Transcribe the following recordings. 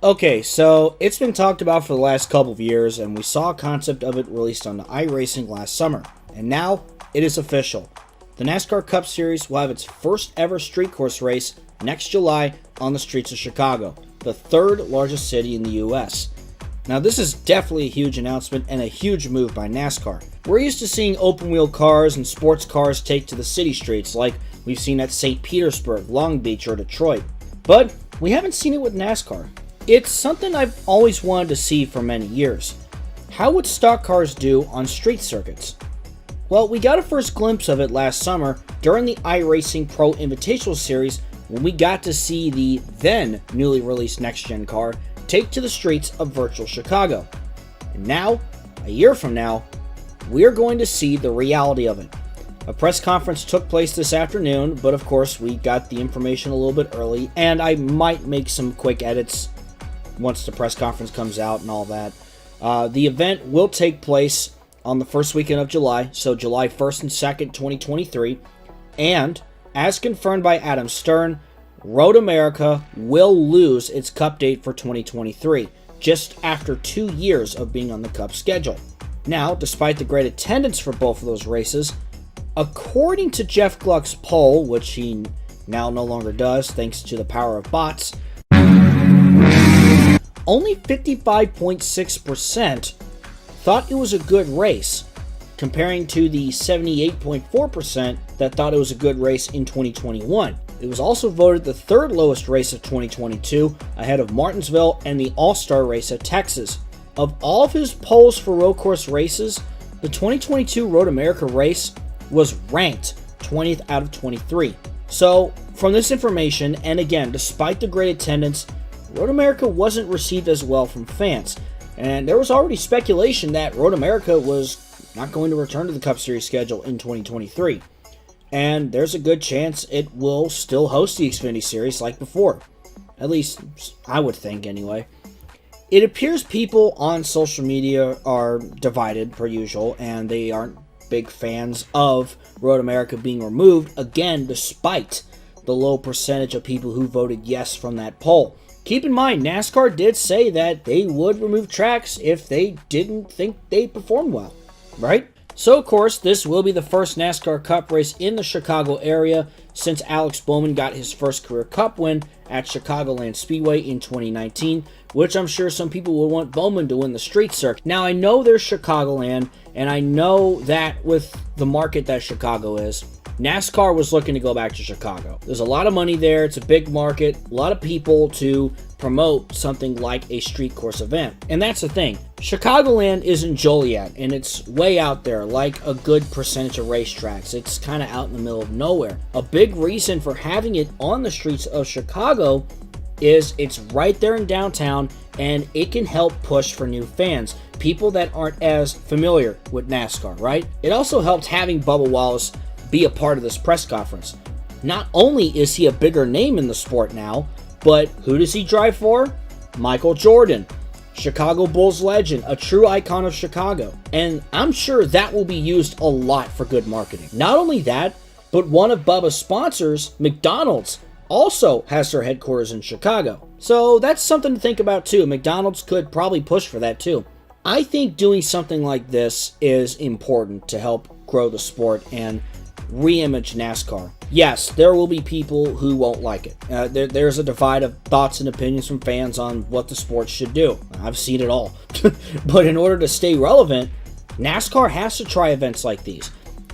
Okay, so it's been talked about for the last couple of years, and we saw a concept of it released on the iRacing last summer. And now, it is official. The NASCAR Cup Series will have its first ever street course race next July on the streets of Chicago, the third largest city in the US. Now, this is definitely a huge announcement and a huge move by NASCAR. We're used to seeing open-wheel cars and sports cars take to the city streets like we've seen at St. Petersburg, Long Beach, or Detroit. But we haven't seen it with NASCAR. It's something I've always wanted to see for many years. How would stock cars do on street circuits? Well, we got a first glimpse of it last summer during the iRacing Pro Invitational Series when we got to see the then newly released next-gen car take to the streets of virtual Chicago. And now, a year from now, we're going to see the reality of it. A press conference took place this afternoon, but of course we got the information a little bit early, and I might make some quick edits once the press conference comes out and all that. The event will take place on the first weekend of July, so July 1st and 2nd, 2023. And, as confirmed by Adam Stern, Road America will lose its Cup date for 2023, just after 2 years of being on the Cup schedule. Now, despite the great attendance for both of those races, according to Jeff Gluck's poll, which he now no longer does thanks to the power of bots, only 55.6% thought it was a good race, comparing to the 78.4% that thought it was a good race in 2021. It was also voted the third lowest race of 2022, ahead of Martinsville and the All-Star race at Texas. Of all of his polls for road course races, the 2022 Road America race was ranked 20th out of 23. So, from this information, and again, despite the great attendance, Road America wasn't received as well from fans, and there was already speculation that Road America was not going to return to the Cup Series schedule in 2023, and there's a good chance it will still host the Xfinity Series like before. At least, I would think anyway. It appears people on social media are divided per usual, and they aren't big fans of Road America being removed, again, despite the low percentage of people who voted yes from that poll. Keep in mind, NASCAR did say that they would remove tracks if they didn't think they performed well, right? So, of course, this will be the first NASCAR Cup race in the Chicago area since Alex Bowman got his first career Cup win at Chicagoland Speedway in 2019, which I'm sure some people would want Bowman to win the street circuit. Now, I know there's Chicagoland, and I know that with the market that Chicago is, NASCAR was looking to go back to Chicago. There's a lot of money there. It's a big market, a lot of people to promote something like a street course event. And that's the thing. Chicagoland isn't Joliet, and it's way out there, like a good percentage of racetracks. It's kind of out in the middle of nowhere. A big reason for having it on the streets of Chicago is it's right there in downtown, and it can help push for new fans, people that aren't as familiar with NASCAR, right? It also helped having Bubba Wallace be a part of this press conference. Not only is he a bigger name in the sport now, but who does he drive for? Michael Jordan, Chicago Bulls legend, a true icon of Chicago. And I'm sure that will be used a lot for good marketing. Not only that, but one of Bubba's sponsors, McDonald's, also has their headquarters in Chicago. So that's something to think about too. McDonald's could probably push for that too. I think doing something like this is important to help grow the sport and re-image NASCAR. Yes, there will be people who won't like it. There's a divide of thoughts and opinions from fans on what the sport should do. I've seen it all. But in order to stay relevant, NASCAR has to try events like these.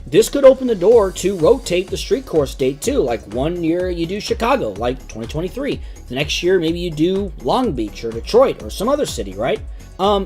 This could open the door to rotate the street course date too. Like one year you do Chicago, like 2023. The next year maybe you do Long Beach or Detroit or some other city, right?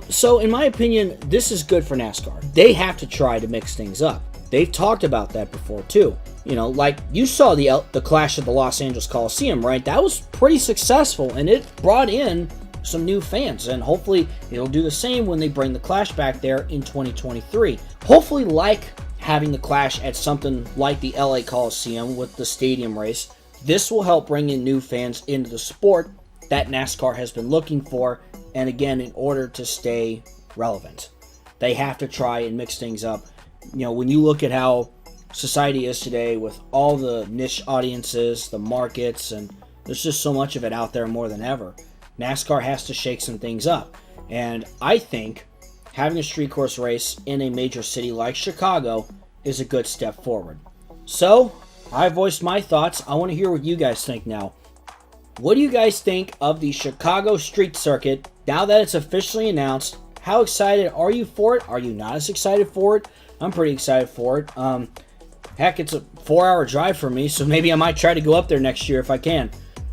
So in my opinion, this is good for NASCAR. They have to try to mix things up. They've talked about that before too. You know, like you saw the Clash at the Los Angeles Coliseum, right? That was pretty successful, and it brought in some new fans, and hopefully it'll do the same when they bring the Clash back there in 2023. Hopefully, like having the Clash at something like the LA Coliseum with the stadium race, this will help bring in new fans into the sport that NASCAR has been looking for, and again, in order to stay relevant, they have to try and mix things up. You know, when you look at how society is today with all the niche audiences, the markets, and there's just so much of it out there more than ever. NASCAR has to shake some things up. And I think having a street course race in a major city like Chicago is a good step forward. So, I voiced my thoughts. I want to hear what you guys think now. What do you guys think of the Chicago Street Circuit now that it's officially announced? How excited are you for it? Are you not as excited for it? I'm pretty excited for it. Heck, it's a 4-hour drive for me, so maybe I might try to go up there next year if I can.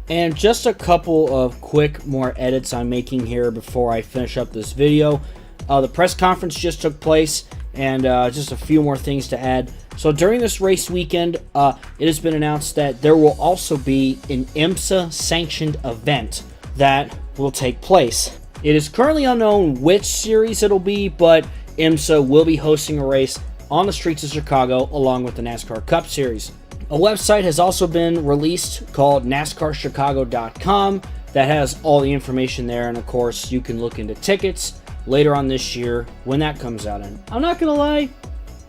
And just a couple of quick more edits I'm making here before I finish up this video. The press conference just took place, and just a few more things to add. So during this race weekend, it has been announced that there will also be an IMSA-sanctioned event that will take place. It is currently unknown which series it'll be, but IMSA will be hosting a race on the streets of Chicago along with the NASCAR Cup Series. A website has also been released called NASCARChicago.com that has all the information there, and of course you can look into tickets later on this year when that comes out. And I'm not gonna lie,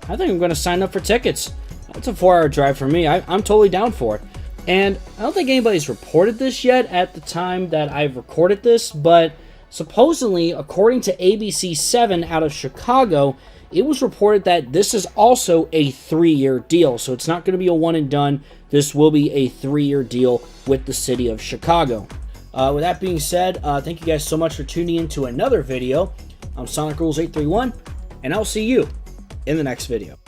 I think I'm gonna sign up for tickets. It's a 4-hour drive for me. I'm totally down for it. And I don't think anybody's reported this yet at the time that I've recorded this, but supposedly, according to ABC7 out of Chicago, it was reported that this is also a 3-year deal. So it's not going to be a one and done. This will be a 3-year deal with the city of Chicago. With that being said, thank you guys so much for tuning in to another video. I'm Sonic Rules 831, and I'll see you in the next video.